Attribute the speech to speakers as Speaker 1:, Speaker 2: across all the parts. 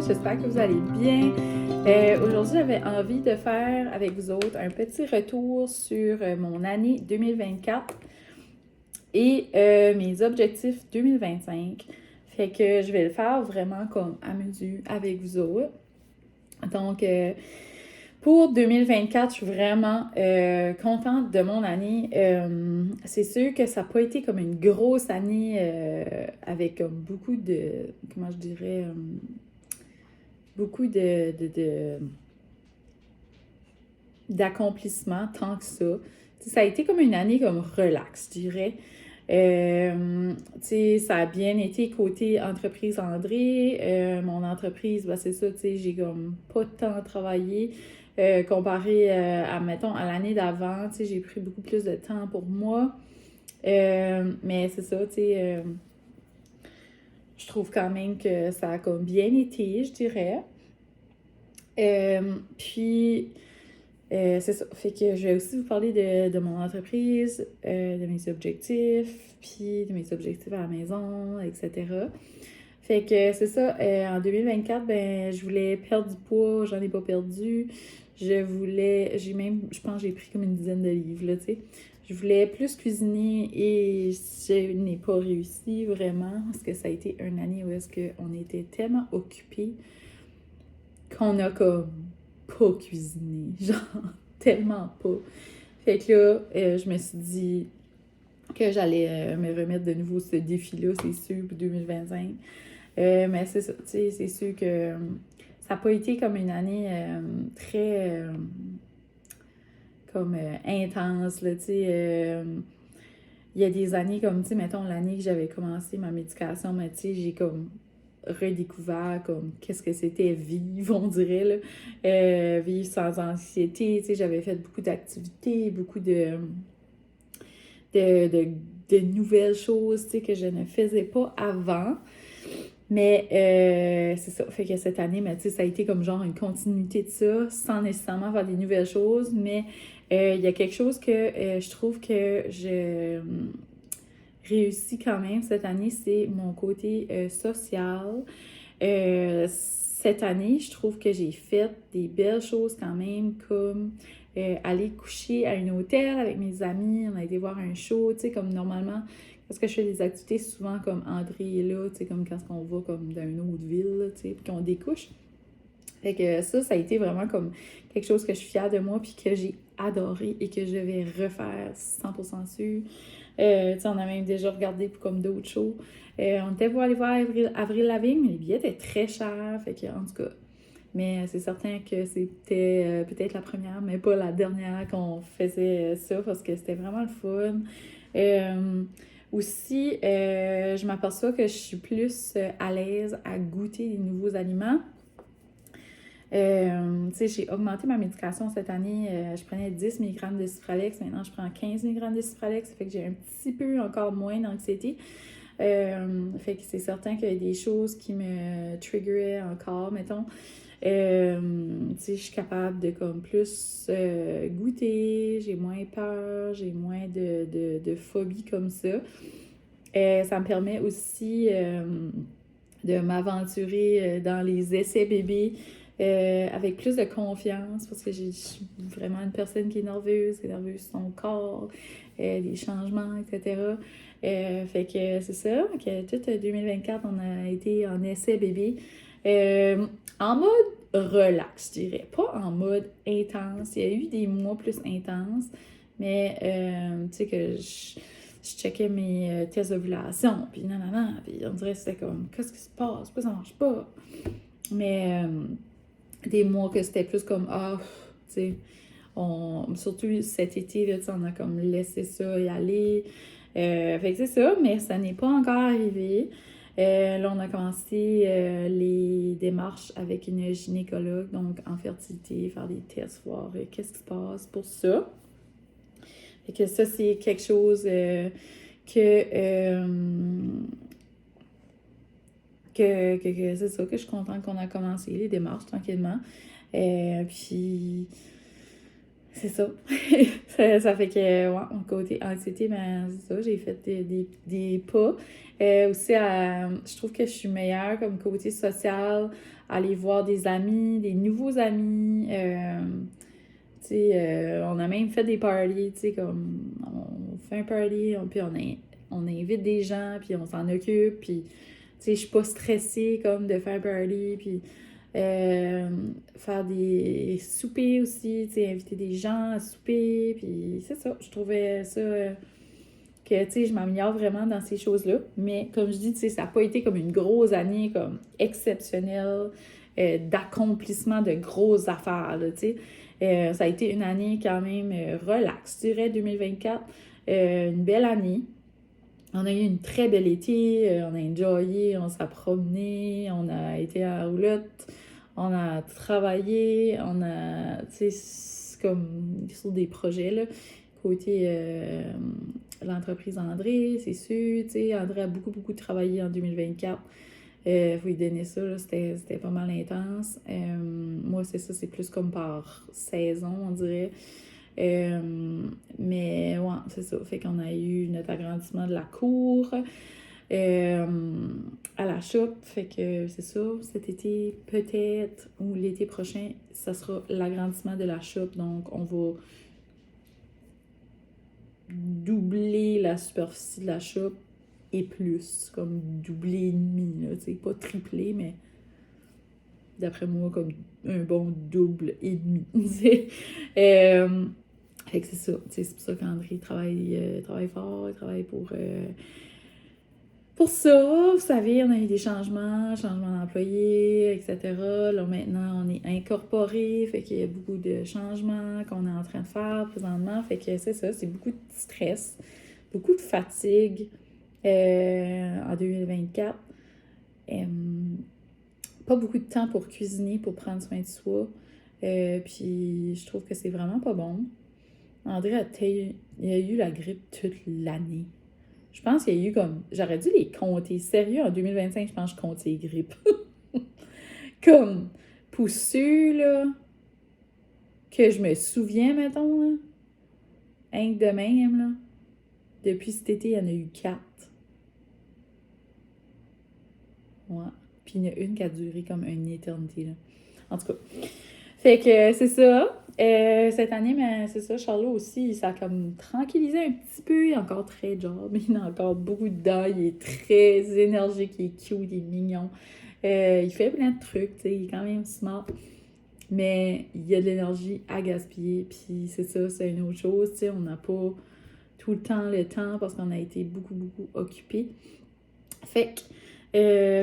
Speaker 1: j'espère que vous allez bien. Aujourd'hui, j'avais envie de faire avec vous autres un petit retour sur mon année 2024 et mes objectifs 2025. Fait que je vais le faire vraiment comme à mesure avec vous autres. Donc, pour 2024, je suis vraiment contente de mon année. C'est sûr que ça n'a pas été comme une grosse année avec comme beaucoup de, comment je dirais, beaucoup d'accomplissements tant que ça. T'sais, ça a été comme une année comme relax, je dirais. Ça a bien été côté entreprise André. Mon entreprise, ben, c'est ça, j'ai comme pas de temps travaillé. Comparé à, mettons, à l'année d'avant, j'ai pris beaucoup plus de temps pour moi. Mais c'est ça, je trouve quand même que ça a comme bien été, je dirais. Puis, c'est ça. Fait que je vais aussi vous parler de mon entreprise, de mes objectifs, puis de mes objectifs à la maison, etc. Fait que c'est ça. En 2024, ben, je voulais perdre du poids, j'en ai pas perdu. Je pense que j'ai pris comme une dizaine de livres, là, tu sais. Je voulais plus cuisiner et je n'ai pas réussi vraiment parce que ça a été une année où est-ce qu'on était tellement occupés qu'on a comme pas cuisiné, genre tellement pas. Fait que là, je me suis dit que j'allais me remettre de nouveau ce défi-là, c'est sûr, pour 2025. Mais c'est ça, tu sais, c'est sûr que ça n'a pas été comme une année très comme intense, là, tu sais. Il y a des années comme, tu sais, mettons l'année que j'avais commencé ma médication, mais tu sais, j'ai comme redécouvert comme qu'est-ce que c'était vivre, on dirait, là. Vivre sans anxiété, tu sais, j'avais fait beaucoup d'activités, beaucoup de, de, de nouvelles choses, tu sais, que je ne faisais pas avant. Mais c'est ça, fait que cette année, mais, tu sais, ça a été comme genre une continuité de ça, sans nécessairement faire des nouvelles choses, mais il y a quelque chose que je trouve que je réussis quand même cette année, c'est mon côté social. Cette année, je trouve que j'ai fait des belles choses quand même, comme aller coucher à un hôtel avec mes amis, on a été voir un show, tu sais, comme normalement, parce que je fais des activités souvent comme André est là, tu sais, comme quand on va comme dans une autre ville, tu sais, puis qu'on découche. Fait que ça a été vraiment comme quelque chose que je suis fière de moi, puis que j'ai adoré et que je vais refaire 100% sûr. On a même déjà regardé pour comme d'autres shows. On était pour aller voir Avril Lavigne, mais les billets étaient très chers. Fait que, en tout cas, mais c'est certain que c'était peut-être la première, mais pas la dernière qu'on faisait ça parce que c'était vraiment le fun. Aussi, je m'aperçois que je suis plus à l'aise à goûter des nouveaux aliments. J'ai augmenté ma médication cette année. Je prenais 10 mg de Cipralex. Maintenant, je prends 15 mg de Cipralex. Ça fait que j'ai un petit peu encore moins d'anxiété. Fait que c'est certain qu'il y a des choses qui me triggeraient encore, mettons. Je suis capable de comme plus goûter, j'ai moins peur, j'ai moins de phobie comme ça. Ça me permet aussi de m'aventurer dans les essais bébés avec plus de confiance parce que je suis vraiment une personne qui est nerveuse sur son corps, des changements, etc. Fait que c'est ça, que tout 2024, on a été en essai bébé. En mode relax, je dirais. Pas en mode intense. Il y a eu des mois plus intenses, mais tu sais que je checkais mes tests d'ovulation, puis nanana, puis on dirait que c'était comme, qu'est-ce qui se passe? Pourquoi ça marche pas? Mais des mois que c'était plus comme, tu sais, surtout cet été, là, on a comme laissé ça y aller. Fait que c'est ça, mais ça n'est pas encore arrivé. Là, on a commencé les démarches avec une gynécologue, donc en fertilité, faire des tests, voir qu'est-ce qui se passe pour ça. Fait que ça, c'est quelque chose que c'est ça, que je suis contente qu'on a commencé les démarches tranquillement. Puis c'est ça. Ça fait que, ouais, mon côté anxiété, ben, c'est ça, j'ai fait des pas. Aussi, je trouve que je suis meilleure comme côté social, aller voir des amis, des nouveaux amis. Tu sais, on a même fait des parties, tu sais, comme on fait un party, puis on invite des gens, puis on s'en occupe, puis tu sais, je suis pas stressée comme de faire un party, puis faire des soupers aussi, tu sais, inviter des gens à souper, puis c'est ça, je trouvais ça que, tu sais, je m'améliore vraiment dans ces choses-là, mais comme je dis, tu sais, ça n'a pas été comme une grosse année comme exceptionnelle, d'accomplissement de grosses affaires, là, tu sais. Ça a été une année quand même relax, je dirais, 2024. Une belle année. On a eu une très belle été, on a enjoyé, on s'est promené, on a été à la roulotte, on a travaillé, on a, tu sais, comme sur des projets, là, côté l'entreprise André, c'est sûr, tu sais, André a beaucoup, beaucoup travaillé en 2024. Faut lui donner ça, là, c'était pas mal intense. Moi, c'est ça, c'est plus comme par saison, on dirait. Mais ouais, c'est ça. Fait qu'on a eu notre agrandissement de la cour à la shop. Fait que c'est ça, cet été peut-être, ou l'été prochain, ça sera l'agrandissement de la shop. Donc, on va doubler la superficie de la shop et plus, comme doubler et demi, là, tu sais, pas tripler, mais d'après moi, comme un bon double et demi. Fait que c'est ça, c'est pour ça qu'André travaille fort, il travaille pour ça. Vous savez, on a eu des changements d'employés, etc. Là, maintenant, on est incorporé, fait qu'il y a beaucoup de changements qu'on est en train de faire présentement. Fait que c'est ça, c'est beaucoup de stress, beaucoup de fatigue en 2024. Pas beaucoup de temps pour cuisiner, pour prendre soin de soi. Puis je trouve que c'est vraiment pas bon. André il a eu la grippe toute l'année. Je pense qu'il y a eu comme... J'aurais dû les compter. Sérieux, en 2025, je pense que je compte les grippes. Comme, pour ceux, là, que je me souviens, mettons, là, rien que de même, là, depuis cet été, il y en a eu 4. Ouais. Puis il y en a une qui a duré comme une éternité, là. En tout cas. Fait que c'est ça. Cette année, mais c'est ça, Charlot aussi, ça a comme tranquillisé un petit peu. Il est encore très job, il a encore beaucoup de dents, il est très énergique, il est cute, il est mignon. Il fait plein de trucs, tu sais, il est quand même smart. Mais il y a de l'énergie à gaspiller, puis c'est ça, c'est une autre chose, tu sais, on n'a pas tout le temps parce qu'on a été beaucoup, beaucoup occupés. Fait que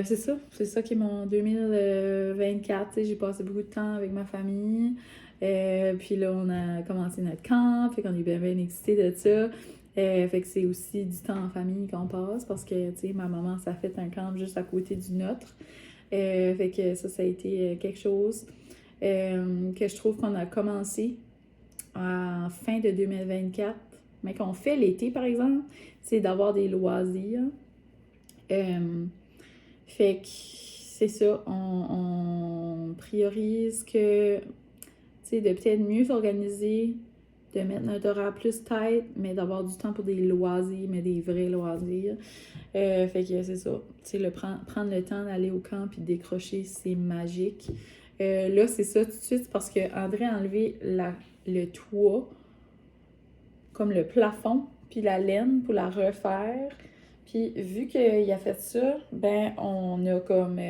Speaker 1: c'est ça qui est mon 2024. J'ai passé beaucoup de temps avec ma famille. Puis là, on a commencé notre camp. Fait qu'on est bien, bien excités de ça. Fait que c'est aussi du temps en famille qu'on passe parce que, tu sais, ma maman, ça fait un camp juste à côté du nôtre. Fait que ça a été quelque chose que je trouve qu'on a commencé en fin de 2024, mais qu'on fait l'été, par exemple, c'est d'avoir des loisirs. Fait que c'est ça, on priorise que, tu sais, de peut-être mieux s'organiser, de mettre notre horaire plus tight, mais d'avoir du temps pour des loisirs, mais des vrais loisirs. Fait que c'est ça, tu sais, prendre le temps d'aller au camp puis décrocher, c'est magique. Là, c'est ça tout de suite, parce que André a enlevé le toit, comme le plafond, puis la laine pour la refaire. Puis vu qu'il a fait ça, ben on a comme...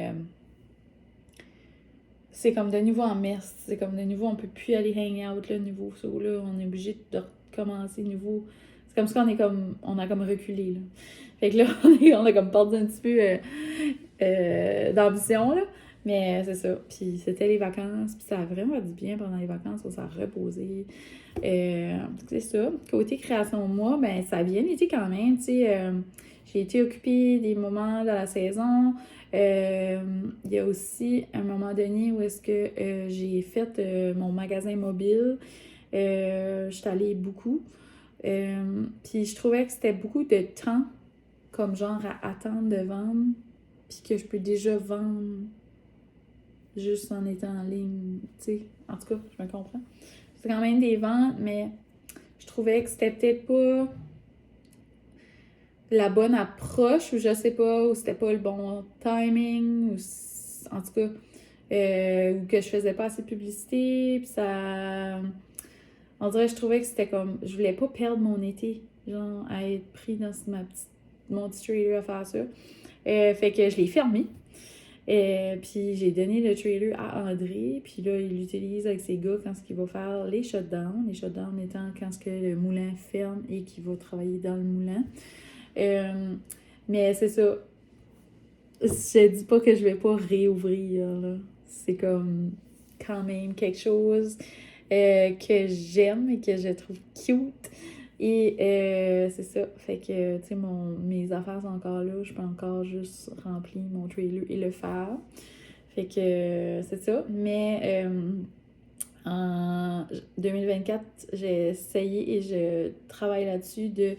Speaker 1: c'est comme de nouveau en mess. C'est comme de nouveau, on peut plus aller hang out là, niveau ça. Là, on est obligé de recommencer nouveau. C'est comme ça qu'on est comme... On a comme reculé, là. Fait que là, on a comme perdu un petit peu d'ambition, là. Mais c'est ça. Puis c'était les vacances. Puis ça a vraiment du bien pendant les vacances. On s'est reposé. C'est ça. Côté création, moi, ben ça a bien été quand même. Tu sais, j'ai été occupée des moments dans la saison. Il y a aussi un moment donné où est-ce que j'ai fait mon magasin mobile. Je suis allée beaucoup. Puis je trouvais que c'était beaucoup de temps, comme genre à attendre de vendre, puis que je peux déjà vendre juste en étant en ligne, tu sais. En tout cas, je me comprends. c'était quand même des ventes, mais je trouvais que c'était peut-être pas la bonne approche, ou je sais pas, ou c'était pas le bon timing, ou en tout cas, ou que je faisais pas assez de publicité, puis ça... On dirait que je trouvais que c'était comme... Je voulais pas perdre mon été, genre, à être pris dans mon petit trailer à faire ça. Fait que je l'ai fermé. Puis j'ai donné le trailer à André, puis là, il l'utilise avec ses gars quand il va faire les shutdowns. Les shutdowns étant quand le moulin ferme et qu'il va travailler dans le moulin. Mais c'est ça. Je dis pas que je vais pas réouvrir, là. C'est comme quand même quelque chose que j'aime et que je trouve cute. Et c'est ça. Fait que, tu sais, mes affaires sont encore là. Je peux encore juste remplir mon trailer et le faire. Fait que c'est ça. Mais en 2024, j'ai essayé et je travaille là-dessus de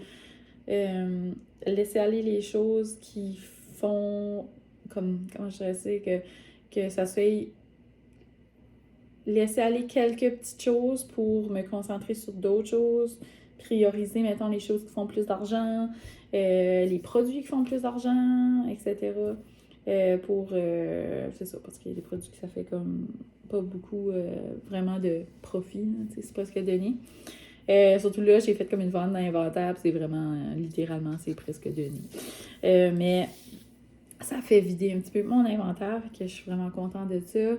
Speaker 1: laisser aller les choses qui font comment je dirais ça, que ça soit laisser aller quelques petites choses pour me concentrer sur d'autres choses, prioriser, mettons, les choses qui font plus d'argent, les produits qui font plus d'argent, etc. C'est ça, parce qu'il y a des produits que ça fait comme pas beaucoup vraiment de profit, c'est pas ce qu'il y a donné. Surtout là, j'ai fait comme une vente d'inventaire, c'est vraiment, littéralement, c'est presque donné. Mais ça fait vider un petit peu mon inventaire, que je suis vraiment contente de ça.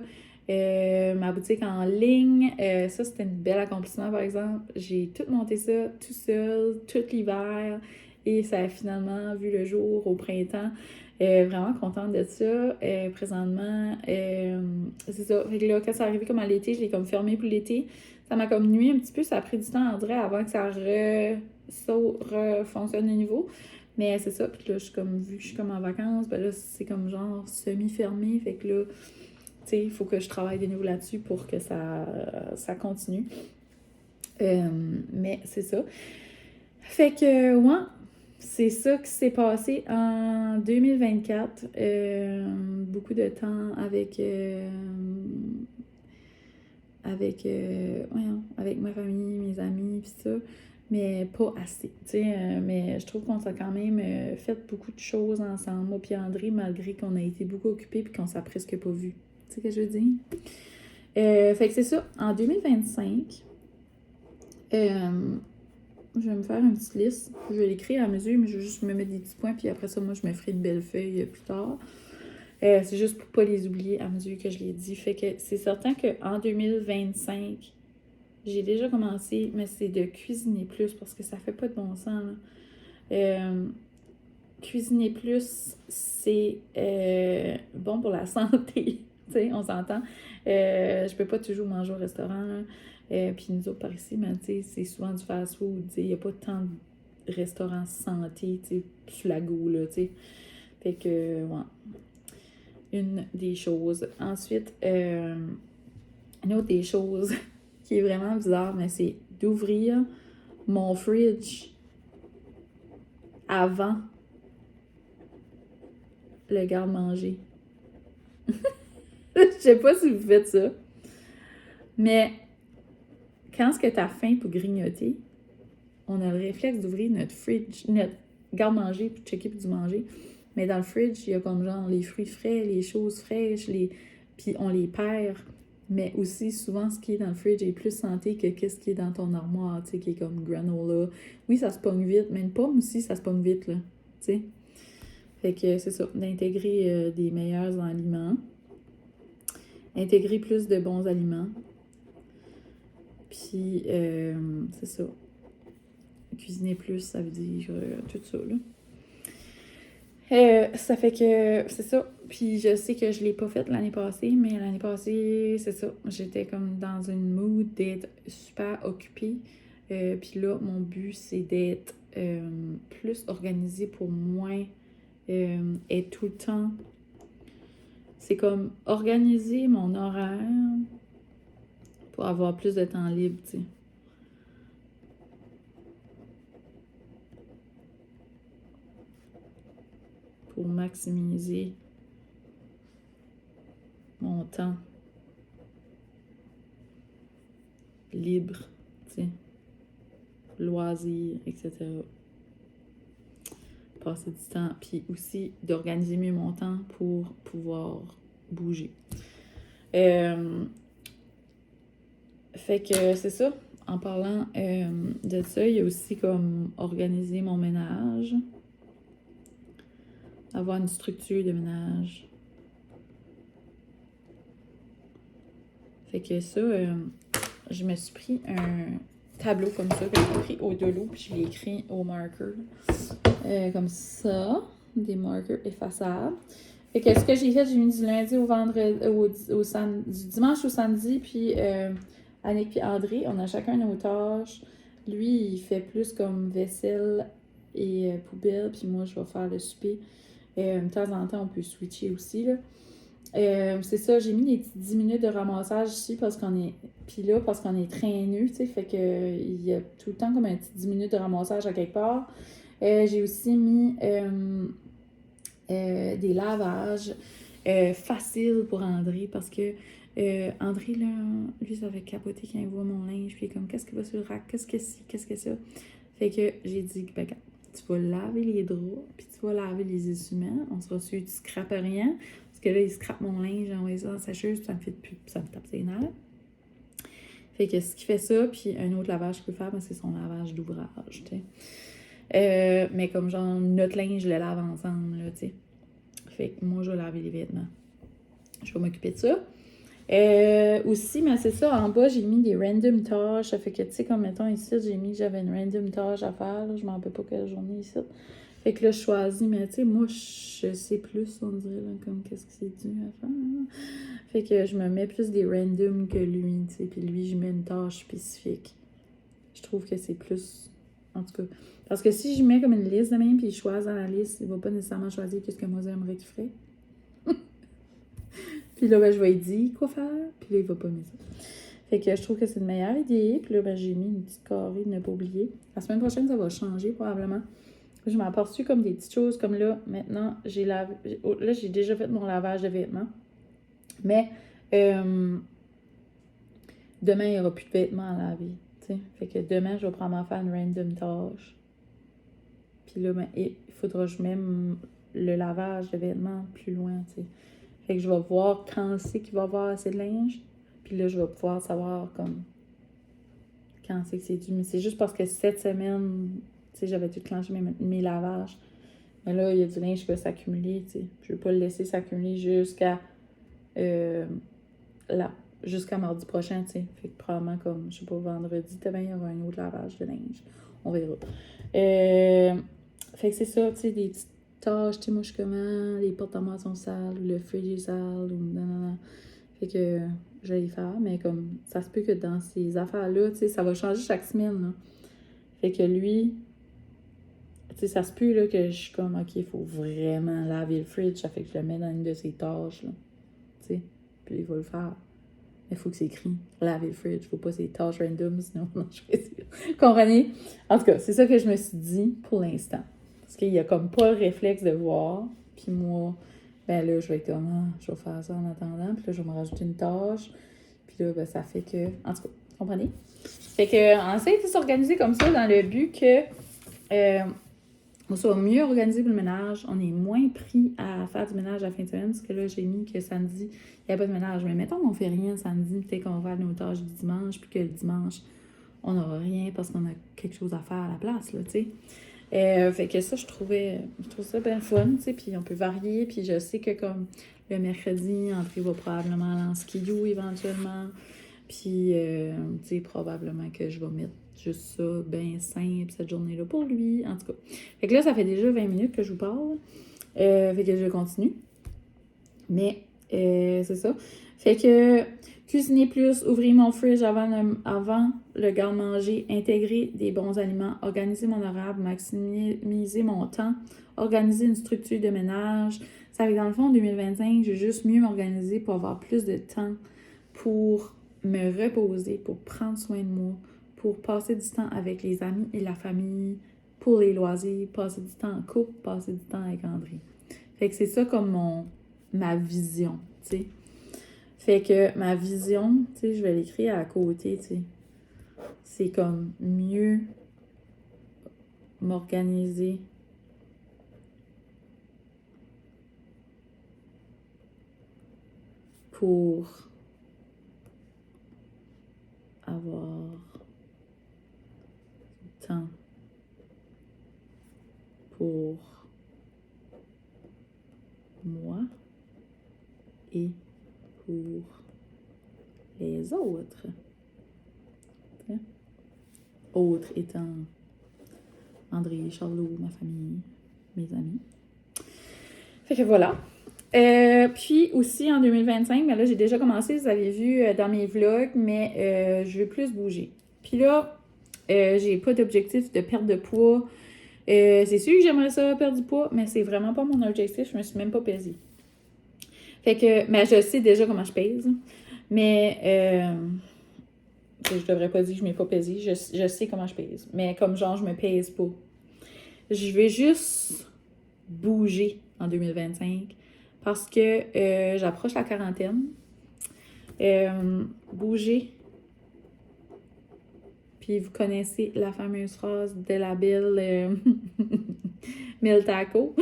Speaker 1: Ma boutique en ligne, ça c'était un bel accomplissement par exemple. J'ai tout monté ça tout seul, tout l'hiver, et ça a finalement vu le jour au printemps. Vraiment contente de ça. Présentement, c'est ça. Fait que là, quand c'est arrivé comme à l'été, je l'ai comme fermé pour l'été. Ça m'a comme nuit un petit peu, ça a pris du temps, André, avant que ça refonctionne de nouveau. Mais c'est ça, puis là, vu que je suis comme en vacances, ben là, c'est comme genre semi-fermé, fait que là, tu sais, il faut que je travaille de nouveau là-dessus pour que ça continue. Mais c'est ça. Fait que, ouais, c'est ça qui s'est passé en 2024. Beaucoup de temps avec ma famille, mes amis, pis ça, mais pas assez, tu sais, mais je trouve qu'on s'est quand même fait beaucoup de choses ensemble, moi puis André, malgré qu'on a été beaucoup occupés puis qu'on s'est presque pas vus, tu sais ce que je veux dire? Fait que c'est ça, en 2025, je vais me faire une petite liste, je vais l'écrire à mesure, mais je vais juste me mettre des petits points, puis après ça, moi, je me ferai une belle feuille plus tard. C'est juste pour pas les oublier à mesure que je les dis. Fait que c'est certain qu'en 2025, j'ai déjà commencé, mais c'est de cuisiner plus parce que ça fait pas de bon sens. Cuisiner plus, c'est bon pour la santé. Tu sais, on s'entend. Je peux pas toujours manger au restaurant. Puis nous autres par ici, mais tu sais, c'est souvent du fast-food. Il n'y a pas tant de restaurants santé, tu sais, sur la go, là, tu sais. Fait que, ouais. Une des choses. Ensuite, une autre des choses qui est vraiment bizarre, mais c'est d'ouvrir mon fridge avant le garde-manger. Je sais pas si vous faites ça, mais quand est-ce que t'as faim pour grignoter, on a le réflexe d'ouvrir notre fridge, notre garde-manger pour checker pour du manger. Mais dans le fridge, il y a comme genre les fruits frais, les choses fraîches, puis on les perd. Mais aussi, souvent, ce qui est dans le fridge est plus santé que ce qui est dans ton armoire, tu sais, qui est comme granola. Oui, ça se pogne vite, mais une pomme aussi, ça se pogne vite, là, tu sais. Fait que c'est ça, d'intégrer des meilleurs aliments. Intégrer plus de bons aliments. Puis, c'est ça. Cuisiner plus, ça veut dire tout ça, là. Ça fait que c'est ça. Puis je sais que je l'ai pas fait l'année passée, mais l'année passée, c'est ça. J'étais comme dans une mood d'être super occupée. Puis là, mon but, c'est d'être plus organisée pour moins être tout le temps. C'est comme organiser mon horaire pour avoir plus de temps libre, tu sais. Pour maximiser mon temps libre, tu sais, loisirs, etc. Passer du temps, puis aussi d'organiser mieux mon temps pour pouvoir bouger. Fait que c'est ça. En parlant de ça, il y a aussi comme organiser mon ménage, avoir une structure de ménage. Fait que ça, je me suis pris un tableau comme ça, que j'ai pris au delo, puis je l'ai écrit au marker. Comme ça, des markers effaçables. Fait que ce que j'ai fait, j'ai mis du lundi au vendredi, du dimanche au samedi, puis Annick et André, on a chacun nos tâches. Lui, il fait plus comme vaisselle et poubelle, puis moi, je vais faire le souper. De temps en temps, on peut switcher aussi, là. C'est ça, j'ai mis des petites 10 minutes de ramassage ici parce qu'on est. Puis là, parce qu'on est traîneux, tu sais, fait que il y a tout le temps comme un petit 10 minutes de ramassage à quelque part. J'ai aussi mis des lavages faciles pour André parce que André, là, lui, ça va capoter quand il voit mon linge. Puis il est comme, qu'est-ce qui va sur le rack? Qu'est-ce que c'est? Qu'est-ce que ça? Fait que j'ai dit, ben, tu vas laver les draps, puis tu vas laver les essuie-mains. On sera sûr que tu scrapes rien. Parce que là, il scrape mon linge, j'ai envoyé ça dans la sécheuse, puis ça me fait plus, ça me tape ses nerfs. Fait que ce qui fait ça, puis un autre lavage qu'il peut faire, ben, c'est son lavage d'ouvrage, tu sais. Mais comme genre, notre linge, je le lave ensemble, là, tu sais. Fait que moi, je vais laver les vêtements. Je vais m'occuper de ça. Aussi, mais c'est ça, en bas, j'ai mis des random tâches. Ça fait que, tu sais, comme mettons ici, j'ai mis que j'avais une random tâche à faire. Là, je m'en rappelle pas quelle journée ici. Fait que là, je choisis, mais tu sais, moi, je sais plus, on dirait, là, comme qu'est-ce que c'est dû à faire. Là. Fait que je me mets plus des random que lui, tu sais. Puis lui, je mets une tâche spécifique. Je trouve que c'est plus. En tout cas. Parce que si je mets comme une liste de même, puis je choisis dans la liste, il va pas nécessairement choisir ce que moi j'aimerais qu'il ferait. Puis là, ben, je vais lui dire quoi faire, puis là, il va pas me dire. Fait que je trouve que c'est une meilleure idée. Puis là, ben, j'ai mis une petite carrée de ne pas oublier. La semaine prochaine, ça va changer probablement. Je m'en aperçu comme des petites choses comme là. Maintenant, là, j'ai déjà fait mon lavage de vêtements. Mais demain, il n'y aura plus de vêtements à laver. T'sais. Fait que demain, je vais probablement faire une random tâche. Puis là, ben, il faudra que je mette le lavage de vêtements plus loin. T'sais. Fait que je vais voir quand c'est qu'il va y avoir assez de linge. Puis là, je vais pouvoir savoir comme quand c'est que c'est dû. Mais c'est juste parce que cette semaine, tu sais, j'avais tout clenché mes lavages. Mais là, il y a du linge qui va s'accumuler, tu sais. Je ne veux pas le laisser s'accumuler jusqu'à mardi prochain, tu sais. Fait que probablement comme, je sais pas, vendredi, demain, il y aura un autre lavage de linge. On verra. Fait que c'est ça, tu sais, des petites tâches, tu sais, moi, je suis comment, les porte-à-mains sont sales, ou le fridge est sale, ou nanana. Fait que je vais les faire, mais comme, ça se peut que dans ces affaires-là, tu sais, ça va changer chaque semaine, là. Fait que lui, tu sais, ça se peut, là, que je suis comme, OK, il faut vraiment laver le fridge, ça fait que je le mets dans une de ses tâches, là. Tu sais, puis il va le faire. Mais il faut que c'est écrit, laver le fridge, faut pas ces tâches random, sinon, non, je vais dire. Comprenez? En tout cas, c'est ça que je me suis dit pour l'instant. Parce qu'il y a comme pas le réflexe de voir, puis moi, ben là, je vais être comme, je vais faire ça en attendant, puis là, je vais me rajouter une tâche, puis là, ben, ça fait que, en tout cas, comprenez? Fait que, on essaie de s'organiser comme ça dans le but que on soit mieux organisé pour le ménage, on est moins pris à faire du ménage à la fin de semaine, parce que là, j'ai mis que samedi, il n'y a pas de ménage. Mais mettons qu'on fait rien samedi, peut-être qu'on va faire nos tâches du dimanche, puis que le dimanche, on n'aura rien parce qu'on a quelque chose à faire à la place, là, tu sais. Fait que ça, je trouve ça bien fun, tu sais, puis on peut varier, puis je sais que comme le mercredi, André va probablement aller en skidoo éventuellement, puis, tu sais, probablement que je vais mettre juste ça, bien simple, cette journée-là pour lui, en tout cas. Fait que là, ça fait déjà 20 minutes que je vous parle, fait que je continue. Mais, c'est ça. Fait que, cuisiner plus, ouvrir mon fridge avant le garde-manger, intégrer des bons aliments, organiser mon horaire, maximiser mon temps, organiser une structure de ménage. Ça fait que dans le fond, en 2025, je vais juste mieux m'organiser pour avoir plus de temps pour me reposer, pour prendre soin de moi, pour passer du temps avec les amis et la famille, pour les loisirs, passer du temps en couple, passer du temps avec André. Fait que c'est ça comme ma vision, tu sais. Fait que ma vision, tu sais, je vais l'écrire à côté, tu sais. c'est comme mieux m'organiser pour avoir du temps pour moi et pour les autres. Autres étant André, Charlot, ma famille, mes amis. Fait que voilà. Puis aussi en 2025, mais là j'ai déjà commencé, vous avez vu dans mes vlogs, mais je veux plus bouger. Puis là, j'ai pas d'objectif de perte de poids. C'est sûr que j'aimerais ça perdre du poids, mais c'est vraiment pas mon objectif, je me suis même pas pesée. Fait que, mais je sais déjà comment je pèse, mais je devrais pas dire que je m'ai pas pesée, je sais comment je pèse, mais comme genre je me pèse pas. Je vais juste bouger en 2025 parce que j'approche la quarantaine. Bouger. Puis vous connaissez la fameuse phrase de la belle Mille Taco.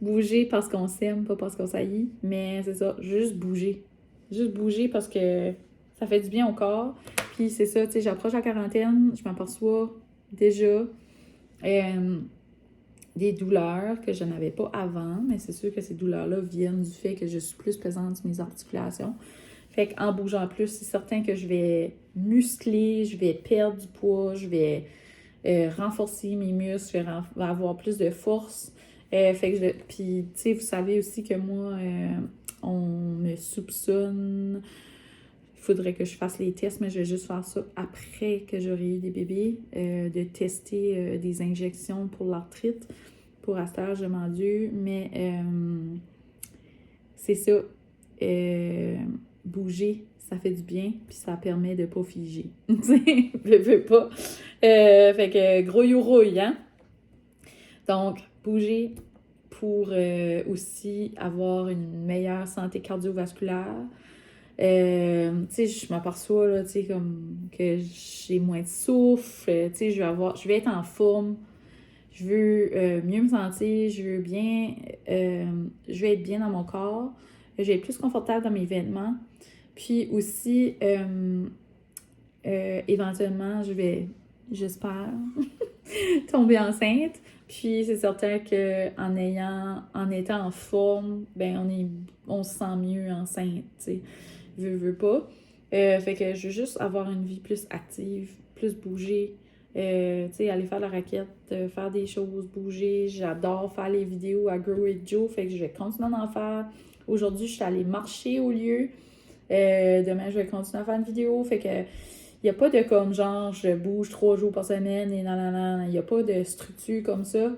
Speaker 1: Bouger parce qu'on s'aime, pas parce qu'on s'haït. Mais c'est ça, juste bouger. Juste bouger parce que ça fait du bien au corps. Puis c'est ça, tu sais, j'approche la quarantaine, je m'aperçois déjà des douleurs que je n'avais pas avant, mais c'est sûr que ces douleurs-là viennent du fait que je suis plus pesante sur mes articulations. Fait qu'en bougeant plus, c'est certain que je vais muscler, je vais perdre du poids, je vais renforcer mes muscles, je vais avoir plus de force. Fait que puis, tu sais, vous savez aussi que moi, on me soupçonne. Il faudrait que je fasse les tests, mais je vais juste faire ça après que j'aurai eu des bébés, de tester des injections pour l'arthrite, pour Asperger, je m'en Dieu, mais c'est ça, bouger, ça fait du bien, puis ça permet de pas figer, tu sais, je veux pas. Fait que gros rouille, hein? Donc, bouger pour aussi avoir une meilleure santé cardiovasculaire. Tu sais, je m'aperçois, là, tu sais, comme que j'ai moins de souffle, tu sais, je vais être en forme, je veux mieux me sentir, je vais être bien dans mon corps, je vais être plus confortable dans mes vêtements, puis aussi, éventuellement, j'espère, tomber enceinte, puis c'est certain qu'en étant en forme, ben on se sent mieux enceinte, tu sais. Veux pas. Fait que je veux juste avoir une vie plus active, plus bouger. Tu sais, aller faire la raquette, faire des choses, bouger. J'adore faire les vidéos à Grow with Joe, fait que je vais continuer d'en faire. Aujourd'hui, je suis allée marcher au lieu. Demain, je vais continuer à faire une vidéo. Fait que il n'y a pas de comme genre je bouge 3 jours par semaine et nanana. Il n'y a pas de structure comme ça.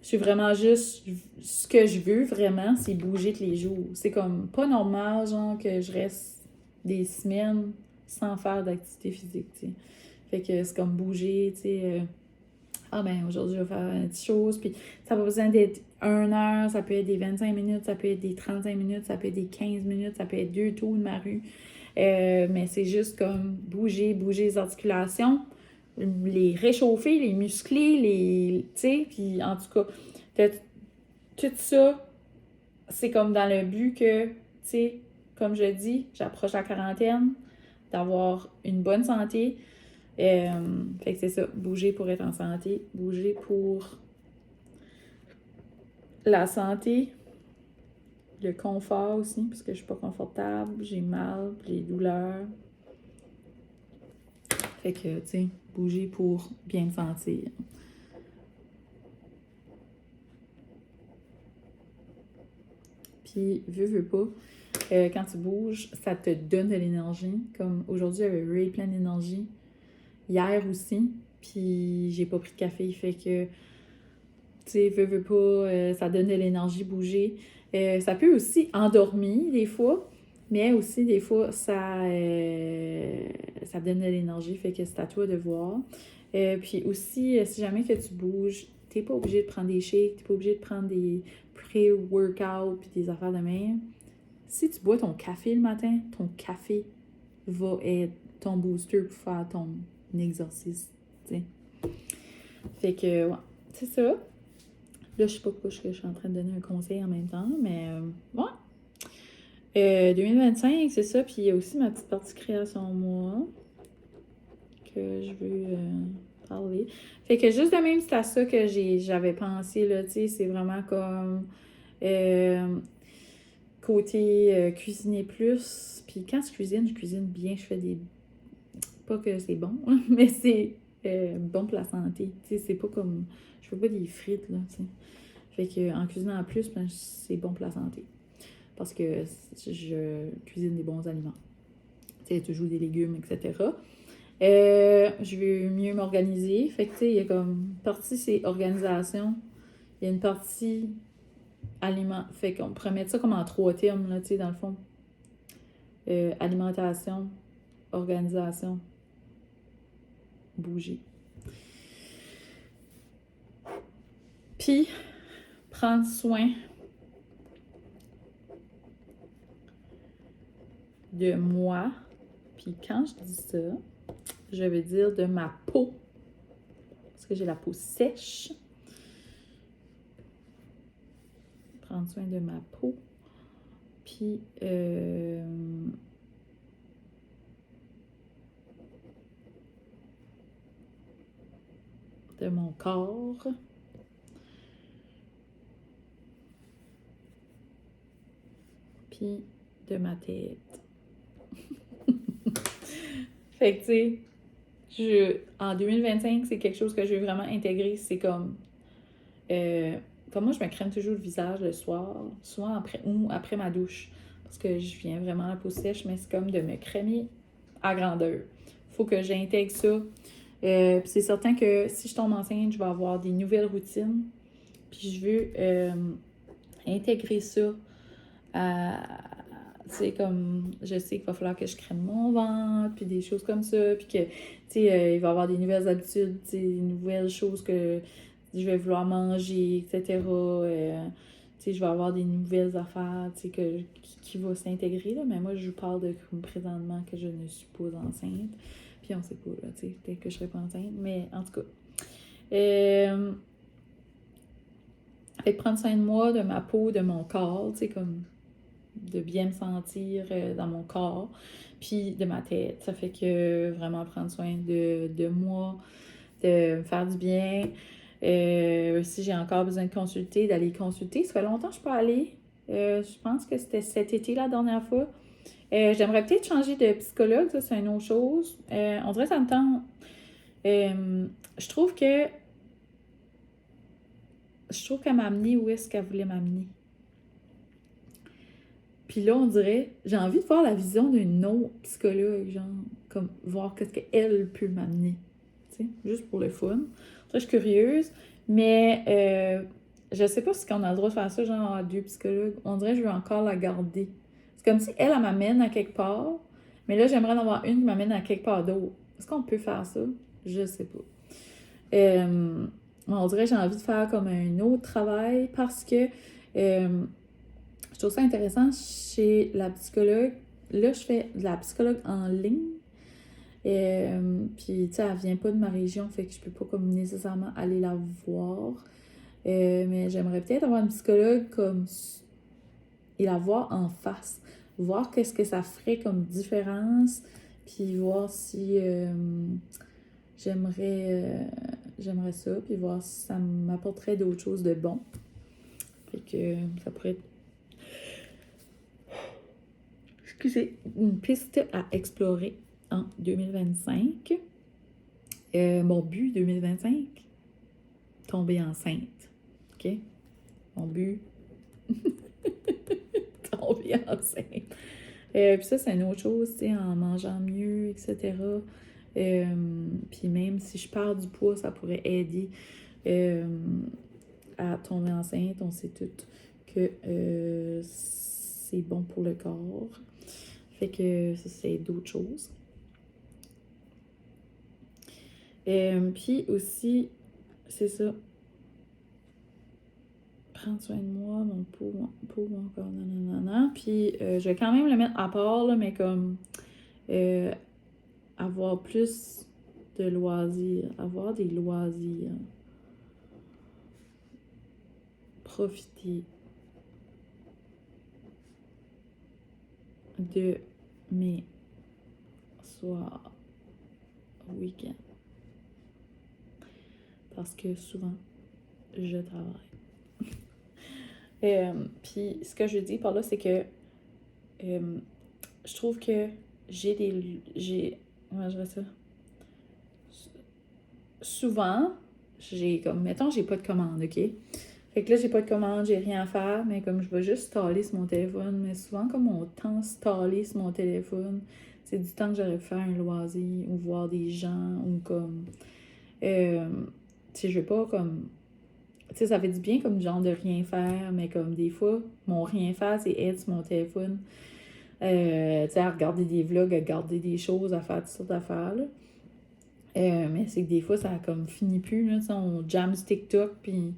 Speaker 1: Je suis vraiment juste. Ce que je veux vraiment, c'est bouger tous les jours. C'est comme pas normal, genre, que je reste des semaines sans faire d'activité physique, tu sais. Fait que c'est comme bouger, tu sais. Ah ben aujourd'hui, je vais faire une petite chose. Puis ça n'a pas besoin d'être 1 heure, ça peut être des 25 minutes, ça peut être des 35 minutes, ça peut être des 15 minutes, ça peut être 2 tours de ma rue. Mais c'est juste comme bouger les articulations, les réchauffer, les muscler, tu sais, puis en tout cas, tout ça, c'est comme dans le but que, tu sais, comme je dis, j'approche la quarantaine, d'avoir une bonne santé. Fait que c'est ça, bouger pour être en santé, bouger pour la santé, le confort aussi, parce que je suis pas confortable, j'ai mal, les douleurs. Fait que, tu sais, bouger pour bien me sentir. Puis, veux pas, quand tu bouges, ça te donne de l'énergie. Comme aujourd'hui, j'avais really plein d'énergie. Hier aussi, puis j'ai pas pris de café. Fait que, tu sais, veux pas, ça donne de l'énergie, bouger. Ça peut aussi endormir des fois, mais aussi des fois, ça donne de l'énergie. Fait que c'est à toi de voir. Puis aussi, si jamais que tu bouges, t'es pas obligé de prendre des shakes, t'es pas obligé de prendre des pré-workout puis des affaires de même. Si tu bois ton café le matin, ton café va être ton booster pour faire ton exorcisme, tu sais. Fait que, ouais, c'est ça. Là, je sais pas pourquoi je suis en train de donner un conseil en même temps, mais ouais. 2025, c'est ça. Puis il y a aussi ma petite partie création moi que je veux parler. Fait que juste de même, c'est à ça que j'avais pensé, là, tu sais, c'est vraiment comme côté cuisiner plus. Puis quand je cuisine bien, je fais des... Pas que c'est bon, mais c'est bon pour la santé. Tu sais, c'est pas comme... Je fais pas des frites, là, tu sais. Fait que en cuisinant en plus, ben, c'est bon pour la santé. Parce que je cuisine des bons aliments. Tu sais, toujours des légumes, etc. Je veux mieux m'organiser. Fait que, tu sais, il y a comme une partie, c'est organisation. Il y a une partie aliment. Fait qu'on pourrait mettre ça comme en 3 termes, là, tu sais, dans le fond. Alimentation, organisation, bouger. Puis, prendre soin de moi. Puis quand je dis ça, je veux dire de ma peau. Parce que j'ai la peau sèche. Prendre soin de ma peau. Puis, de mon corps. Puis, de ma tête. Fait que, tu sais, en 2025, c'est quelque chose que je veux vraiment intégrer. C'est comme moi, je me crème toujours le visage le soir, souvent après ma douche. Parce que je viens vraiment la peau sèche, mais c'est comme de me crémer à grandeur. Faut que j'intègre ça. Puis c'est certain que si je tombe enceinte, je vais avoir des nouvelles routines. Puis je veux intégrer ça à... C'est comme, je sais qu'il va falloir que je crème mon ventre, puis des choses comme ça, puis que, tu sais, il va y avoir des nouvelles habitudes, tu sais, des nouvelles choses que je vais vouloir manger, etc. Tu sais, je vais avoir des nouvelles affaires, tu sais, qui vont s'intégrer, là, mais moi, je vous parle de présentement que je ne suis pas enceinte, puis on sait pas, là, tu sais, peut-être que je serai pas enceinte, mais en tout cas. Fait que prendre soin de moi, de ma peau, de mon corps, tu sais, comme de bien me sentir dans mon corps, puis de ma tête. Ça fait que vraiment prendre soin de moi, de me faire du bien. Si j'ai encore besoin de consulter, d'aller consulter. Ça fait longtemps que je peux aller. Je pense que c'était cet été la dernière fois. J'aimerais peut-être changer de psychologue, ça c'est une autre chose. On dirait que ça me tente. Je trouve qu'elle m'a amené où est-ce qu'elle voulait m'amener. Puis là, on dirait, j'ai envie de voir la vision d'une autre psychologue, genre, comme voir qu'est-ce qu'elle peut m'amener, tu sais, juste pour le fun. Ça, je suis curieuse, mais je sais pas si on a le droit de faire ça, genre, à 2 psychologues. On dirait que je veux encore la garder. C'est comme si elle m'amène à quelque part, mais là, j'aimerais en avoir une qui m'amène à quelque part d'autre. Est-ce qu'on peut faire ça? Je sais pas. On dirait que j'ai envie de faire comme un autre travail parce que je trouve ça intéressant chez la psychologue. Là, je fais de la psychologue en ligne. Puis, tu sais, elle vient pas de ma région, fait que je peux pas comme nécessairement aller la voir. Mais j'aimerais peut-être avoir une psychologue comme et la voir en face. Voir qu'est-ce que ça ferait comme différence. Puis voir si j'aimerais ça. Puis voir si ça m'apporterait d'autres choses de bon. Fait que ça pourrait être une piste à explorer en 2025. Mon but 2025, tomber enceinte. OK? Mon but, tomber enceinte. Puis ça, c'est une autre chose, tu sais, en mangeant mieux, etc. Puis même si je perds du poids, ça pourrait aider à tomber enceinte. On sait toutes que c'est bon pour le corps. Fait que ça, c'est d'autres choses. Puis aussi, c'est ça. Prendre soin de moi, mon peau, mon corps, nanana. Puis je vais quand même le mettre à part, là, mais comme avoir plus de loisirs, avoir des loisirs, profiter de mes soirs, week-ends. Parce que souvent, je travaille. Puis ce que je dis par là, c'est que je trouve que comment je dirais ça? Souvent, mettons, j'ai pas de commande, OK? Fait que là, j'ai pas de commande, j'ai rien à faire, mais comme je vais juste staller sur mon téléphone, mais souvent, comme mon temps stallé sur mon téléphone, c'est du temps que j'aurais pu faire un loisir, ou voir des gens, ou comme... tu sais, je vais pas comme... Tu sais, ça fait du bien comme genre de rien faire, mais comme des fois, mon rien faire, c'est être sur mon téléphone. Tu sais, à regarder des vlogs, à regarder des choses, à faire toutes sortes d'affaires, là. Mais c'est que des fois, ça comme finit plus, là, tu sais, on jamme sur TikTok, puis...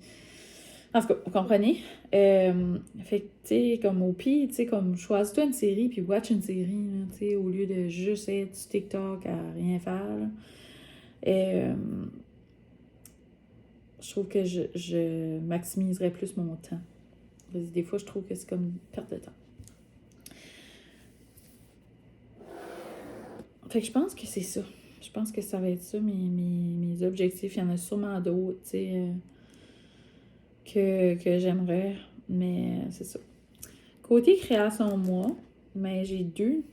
Speaker 1: En tout cas, vous comprenez? Fait que, tu sais, comme au pire, tu sais, comme choisis-toi une série, puis watch une série, là, tu sais, au lieu de juste être sur TikTok à rien faire, là. Je trouve que je maximiserais plus mon temps. Parce que des fois, je trouve que c'est comme une perte de temps. Fait que je pense que c'est ça. Je pense que ça va être ça, mes objectifs. Il y en a sûrement d'autres, tu sais, que j'aimerais, mais c'est ça. Côté création, moi, mais j'ai deux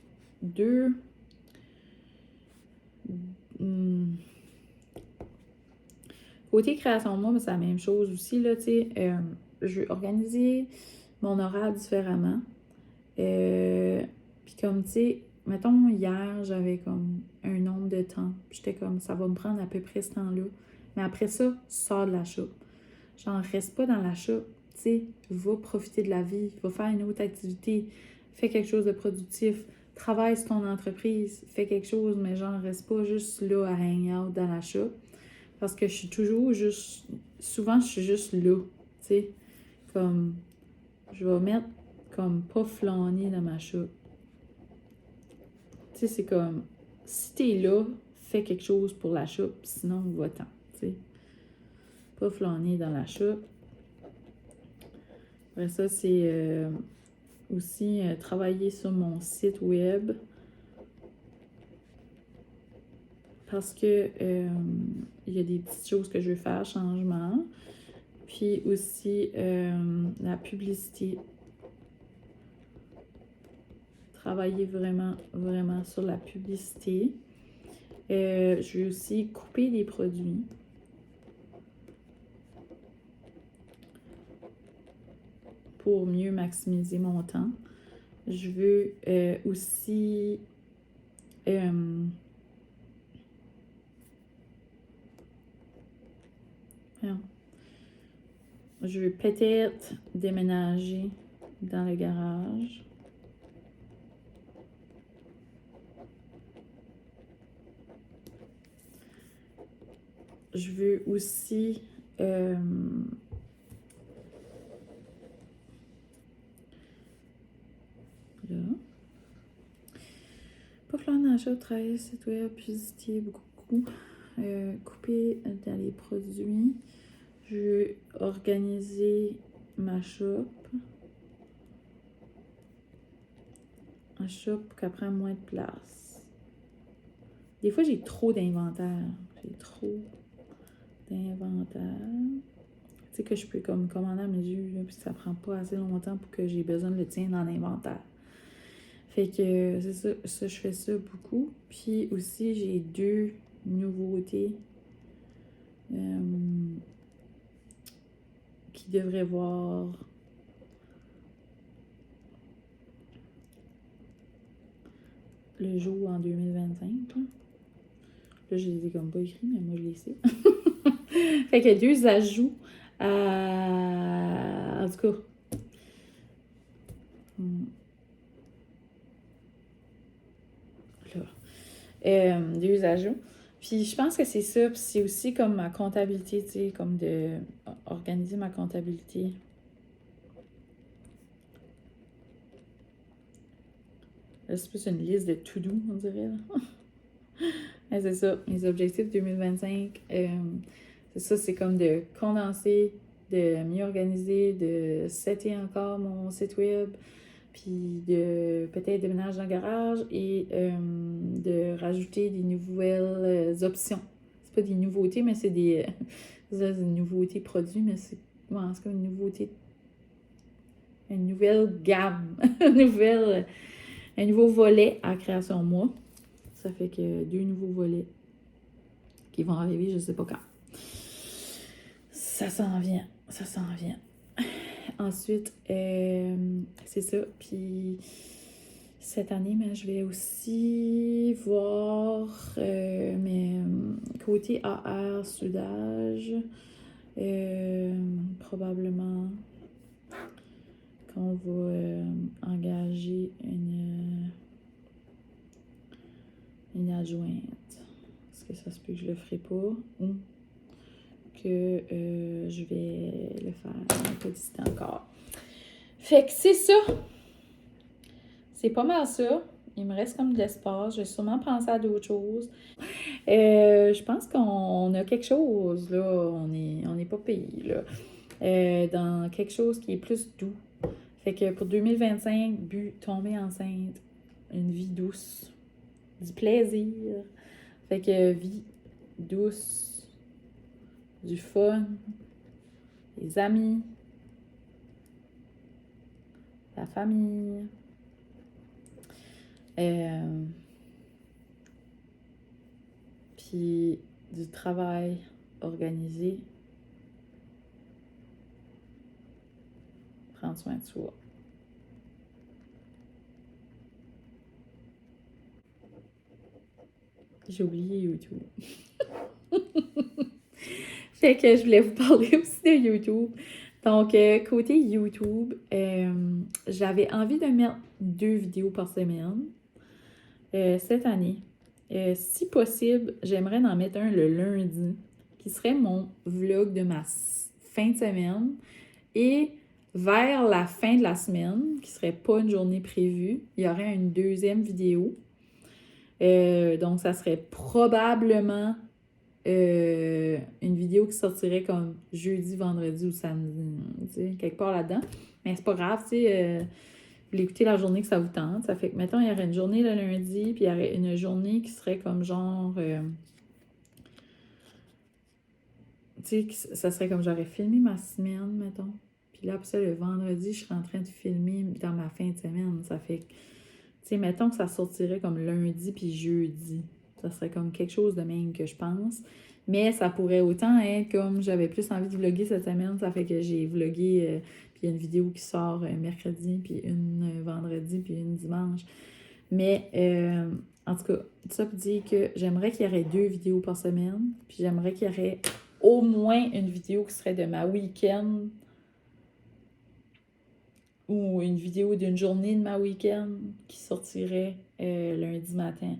Speaker 1: côté création, moi, c'est la même chose aussi, là, tu sais, je veux organiser mon horaire différemment. Puis comme, tu sais, mettons, hier, j'avais comme un nombre de temps. J'étais comme, ça va me prendre à peu près ce temps-là. Mais après ça, sors de la shop. Genre, reste pas dans la shop. Tu sais, va profiter de la vie. Va faire une autre activité. Fais quelque chose de productif. Travaille sur ton entreprise. Fais quelque chose, mais genre, reste pas juste là à hang out dans la shop. Parce que je suis toujours juste... Souvent, je suis juste là. Tu sais, comme... Je vais mettre comme pas flâner dans ma shop. Tu sais, c'est comme, si t'es là, fais quelque chose pour la shop, sinon, va-t'en, tu sais. Pas flâner dans la shop. Après ça, c'est aussi travailler sur mon site web. Parce que il y a des petites choses que je veux faire, changement. Puis aussi la publicité. Travailler vraiment, vraiment sur la publicité. Je veux aussi couper des produits. Pour mieux maximiser mon temps. Je veux aussi je veux peut-être déménager dans le garage. Je veux aussi là. Pas flâner dans la shop, travailler site web, publicité, beaucoup. Couper dans les produits. Je veux organiser ma shop. Un shop qui prend moins de place. Des fois, j'ai trop d'inventaire. J'ai trop d'inventaire. Tu sais que je peux comme commander à mesure, là, puis ça prend pas assez longtemps pour que j'ai besoin de le tenir dans l'inventaire. Fait que c'est ça, je fais ça beaucoup. Puis aussi, j'ai 2 nouveautés qui devraient voir le jour en 2025. Là, je les ai comme pas écrits, mais moi, je les sais. Fait que 2 ajouts à... En tout cas... Là. 2 ajouts. Puis je pense que c'est ça. Puis c'est aussi comme ma comptabilité, tu sais, comme de organiser ma comptabilité. Là, c'est plus une liste de to-do, on dirait. Là. Mais c'est ça, mes objectifs 2025, c'est ça, c'est comme de condenser, de mieux organiser, de setter encore mon site web, puis de peut-être déménager dans le garage et de rajouter des nouvelles options. C'est pas des nouveautés, mais c'est des, c'est des nouveautés produits, mais c'est comme une nouveauté, une nouvelle gamme, un nouveau volet à création moi. Ça fait que 2 nouveaux volets qui vont arriver, je sais pas quand. Ça s'en vient, ça s'en vient. Ensuite, c'est ça. Puis cette année, mais je vais aussi voir mes côtés AR, soudage. Probablement qu'on va engager une adjointe. Est-ce que ça se peut que je le ferai pas? Ou que je vais le faire un peu d'ici encore. Fait que c'est ça. C'est pas mal ça. Il me reste comme de l'espace. Je vais sûrement penser à d'autres choses. Je pense qu'on a quelque chose, là. On n'est pas payé, là. Dans quelque chose qui est plus doux. Fait que pour 2025, tomber enceinte, une vie douce, du plaisir. Fait que vie douce, du fun, des amis, la famille, puis du travail organisé, prendre soin de soi. J'ai oublié YouTube. Fait que je voulais vous parler aussi de YouTube. Donc, côté YouTube, j'avais envie de mettre 2 vidéos par semaine cette année. Si possible, j'aimerais en mettre un le lundi, qui serait mon vlog de ma fin de semaine. Et vers la fin de la semaine, qui serait pas une journée prévue, il y aurait une 2e vidéo. Donc, ça serait probablement une vidéo qui sortirait comme jeudi, vendredi ou samedi, tu sais, quelque part là-dedans. Mais c'est pas grave, tu sais, vous l'écoutez la journée que ça vous tente. Ça fait que, mettons, il y aurait une journée le lundi, puis il y aurait une journée qui serait comme genre... tu sais, ça serait comme j'aurais filmé ma semaine, mettons. Puis là, après ça, le vendredi, je serais en train de filmer dans ma fin de semaine. Ça fait que, tu sais, mettons que ça sortirait comme lundi puis jeudi. Ça serait comme quelque chose de même que je pense. Mais ça pourrait autant être comme j'avais plus envie de vlogger cette semaine. Ça fait que j'ai vlogué, puis il y a une vidéo qui sort mercredi, puis une vendredi, puis une dimanche. Mais en tout cas, ça pour dire que j'aimerais qu'il y aurait 2 vidéos par semaine. Puis j'aimerais qu'il y aurait au moins une vidéo qui serait de ma week-end ou une vidéo d'une journée de ma week-end qui sortirait lundi matin.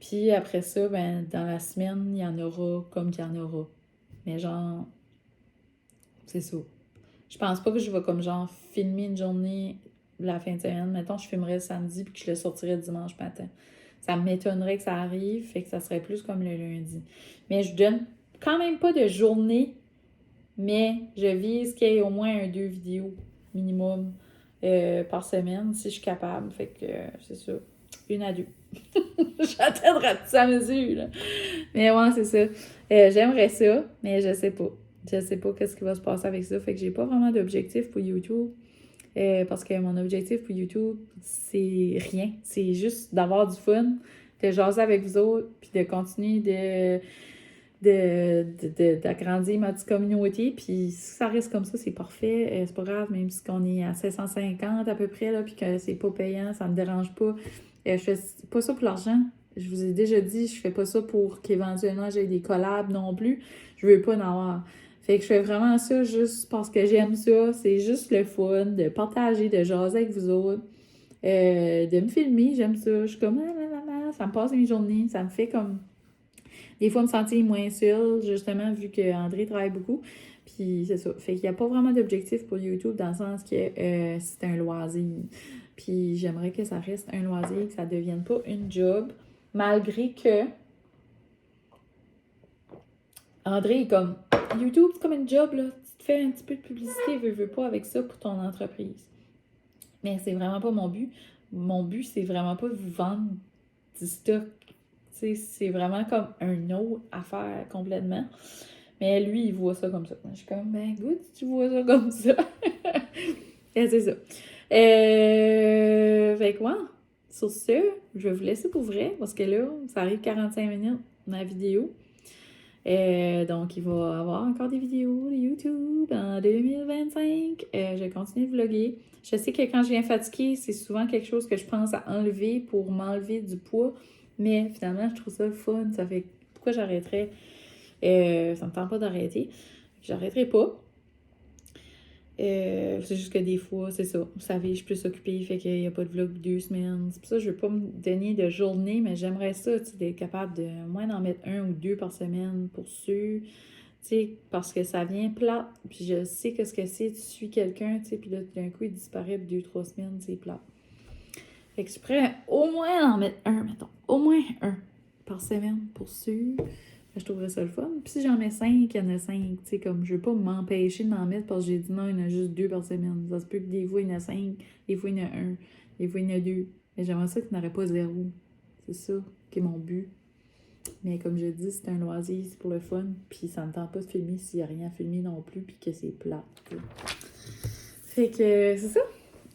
Speaker 1: Puis après ça, ben dans la semaine, il y en aura comme qu'il y en aura. Mais genre, c'est ça. Je pense pas que je vais comme genre filmer une journée la fin de semaine. Mettons, je filmerais le samedi puis que je le sortirais dimanche matin. Ça m'étonnerait que ça arrive, fait que ça serait plus comme le lundi. Mais je donne quand même pas de journée, mais je vise qu'il y ait au moins 2 vidéos minimum par semaine si je suis capable. Fait que c'est ça. 1 à 2. J'atteindrai tout ça à mesure, là. Mais ouais, c'est ça. J'aimerais ça, mais je sais pas. Je sais pas qu'est-ce qui va se passer avec ça. Fait que j'ai pas vraiment d'objectif pour YouTube. Parce que mon objectif pour YouTube, c'est rien. C'est juste d'avoir du fun, de jaser avec vous autres, puis de continuer d'agrandir ma petite communauté. Puis si ça reste comme ça, c'est parfait. C'est pas grave, même si on est à 750 à peu près, là, puis que c'est pas payant, ça me dérange pas. Je fais pas ça pour l'argent. Je vous ai déjà dit, je fais pas ça pour qu'éventuellement j'ai des collabs non plus. Je veux pas en avoir. Fait que je fais vraiment ça juste parce que j'aime ça. C'est juste le fun de partager, de jaser avec vous autres, de me filmer. J'aime ça. Je suis comme, ça me passe une journée. Ça me fait comme, des fois, me sentir moins seule, justement, vu que André travaille beaucoup. Puis c'est ça. Fait qu'il n'y a pas vraiment d'objectif pour YouTube dans le sens que c'est un loisir. Puis j'aimerais que ça reste un loisir, que ça ne devienne pas une job. malgré que André est comme, YouTube, c'est comme une job, là. Tu te fais un petit peu de publicité, veux pas avec ça pour ton entreprise. Mais c'est vraiment pas mon but. Mon but, c'est vraiment pas de vous vendre du stock. C'est vraiment comme un autre affaire complètement. Mais lui, il voit ça comme ça. Je suis comme, ben, good, tu vois ça comme ça. Et c'est ça. Fait que, ouais. Sur ce, je vais vous laisser pour vrai, parce que là, ça arrive 45 minutes, ma vidéo. Donc, il va y avoir encore des vidéos de YouTube en 2025. Je vais continuer de vlogger. Je sais que quand je viens fatiguée, c'est souvent quelque chose que je pense à enlever pour m'enlever du poids. Mais finalement, je trouve ça le fun. Ça fait pourquoi j'arrêterais? Ça me tente pas d'arrêter. J'arrêterai pas. C'est juste que des fois, c'est ça. Vous savez, je suis plus occupée, fait qu'il n'y a pas de vlog 2 semaines. C'est pour ça que je ne veux pas me donner de journée, mais j'aimerais ça, tu sais, d'être capable de moins d'en mettre 1 ou 2 par semaine pour sûr. Tu sais, parce que ça vient plat. Puis je sais que ce que c'est, tu suis quelqu'un, tu sais, puis là, d'un coup, il disparaît 2-3 semaines, c'est plat. Fait que je pourrais au moins en mettre 1, mettons. Au moins 1 par semaine pour sûr. Je trouverais ça le fun. Puis si j'en mets 5, il y en a 5. Tu sais, comme je veux pas m'empêcher d'en mettre parce que j'ai dit non, il y en a juste 2 par semaine. Ça se peut que des fois, il y en a 5, des fois, il y en a 1, des fois, il y en a 2. Mais j'aimerais ça qu'il n'y en aurait pas 0. C'est ça qui est mon but. Mais comme je dis, c'est un loisir, c'est pour le fun. Puis ça me tente pas de filmer s'il n'y a rien à filmer non plus, puis que c'est plat. Fait que c'est ça.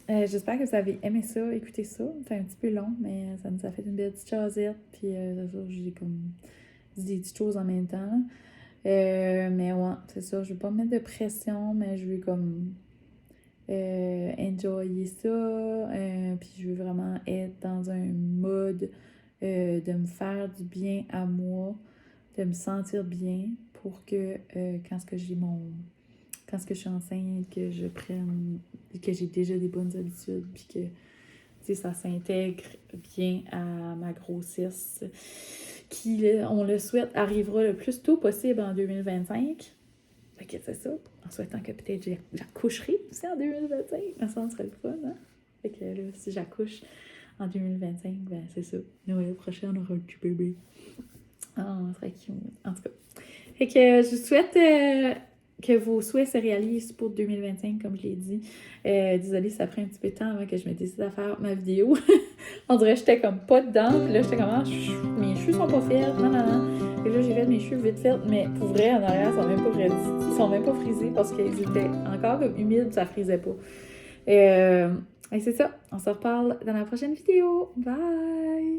Speaker 1: J'espère que vous avez aimé ça, écouté ça. C'est un petit peu long, mais ça nous a fait une belle petite chasette. Puis c'est ça, j'ai comme dit des petites choses en même temps. Mais ouais, c'est ça. Je veux pas me mettre de pression, mais je veux comme enjoyer ça. Puis je veux vraiment être dans un mode de me faire du bien à moi, de me sentir bien pour que quand je suis enceinte, que je prenne, que j'ai déjà des bonnes habitudes, puis que ça s'intègre bien à ma grossesse, qui, on le souhaite, arrivera le plus tôt possible en 2025. Fait que c'est ça, en souhaitant que peut-être j'accoucherai aussi en 2025, ça serait le fun, hein? Fait que là, si j'accouche en 2025, ben c'est ça, Noël prochain, on aura un petit bébé. Ah, ça serait cute, en tout cas. Fait que je souhaite que vos souhaits se réalisent pour 2025, comme je l'ai dit. Désolée, ça prend un petit peu de temps avant que je me décide à faire ma vidéo. On dirait que j'étais comme pas dedans. Puis là, j'étais comme, mes cheveux sont pas faits. Non, non, non. Et là, j'ai fait mes cheveux vite faits. Mais pour vrai, en arrière, ils sont même pas frisés parce qu'ils étaient encore comme humides, ça frisait pas. Et c'est ça. On se reparle dans la prochaine vidéo. Bye!